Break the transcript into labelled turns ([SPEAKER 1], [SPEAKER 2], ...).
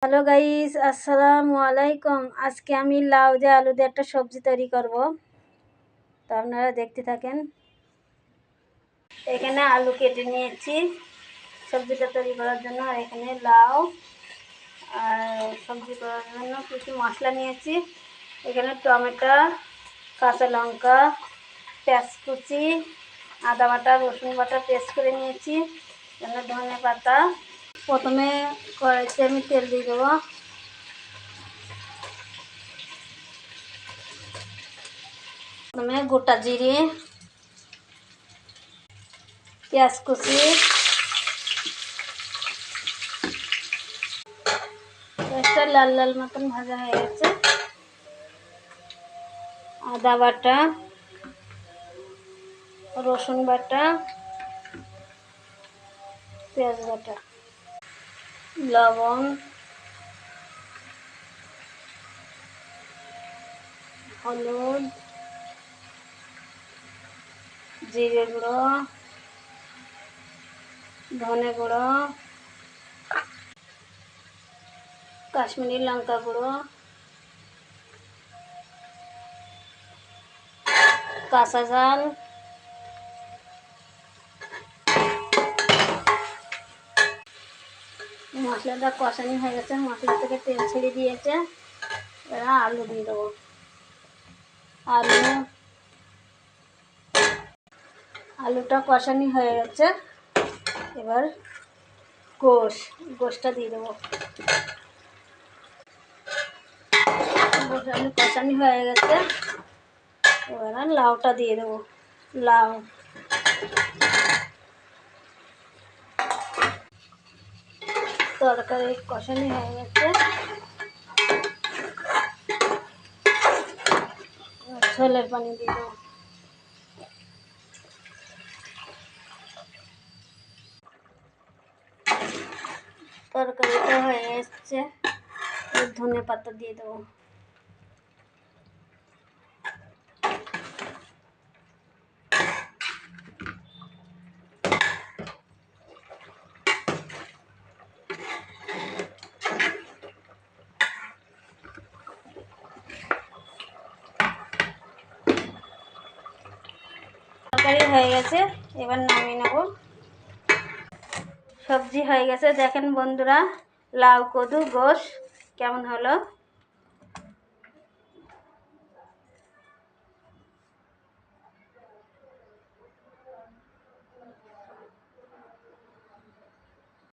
[SPEAKER 1] Hello guys, আসসালামু আলাইকুম। আজকে আমি লাউ দিয়ে আলু দিয়ে একটা সবজি তৈরি করব, তো আপনারা দেখতে থাকেন। এখানে আলু কেটে নিয়েছি সবজিটা তৈরি করার জন্য। আর এখানে লাউ আর সবজি করার জন্য কিছু মশলা নিয়েছি। এখানে টমেটো, কাঁচা লঙ্কা, পেঁয়াজ কুচি, আদা বাটা, রসুন বাটা পেস্ট করে নিয়েছি। এখানে ধনে পাতা। প্রথমে কড়াইতে আমি তেল দিয়ে দেবো। প্রথমে গোটা জিরে, পেঁয়াজ কুচি, পেঁয়াজটা লাল লাল মতন ভাজা হয়ে গেছে। আদা বাটা, রসুন বাটা, পেঁয়াজ বাটা, লবণ, হলুদ, জিরে গুঁড়ো, ধনে গুঁড়ো, কাশ্মীরি লঙ্কা গুঁড়ো, কাঁচা ঝাল, মশলাটা কষানি হয়ে গেছে, মশলা থেকে তেল ছেড়ে দিয়েছে। এবার আলু দিয়ে দেবো। আলুটা কষানি হয়ে গেছে। এবার গোশটা দিয়ে দেবো। আলু কষানি হয়ে গেছে। এবার লাউটা দিয়ে দেবো। লাউ তরকারি কষানি হয়ে গেছে। ঝোলের পানি দিয়ে দেবো। তরকারিটা হয়ে এসছে। ধনে পাতা দিয়ে দেবো। তরকারি হয়ে গেছে, এবার নামিয়ে নেব। সবজি হয়ে গেছে, দেখেন বন্ধুরা, লাউ কদু গোশ কেমন হলো।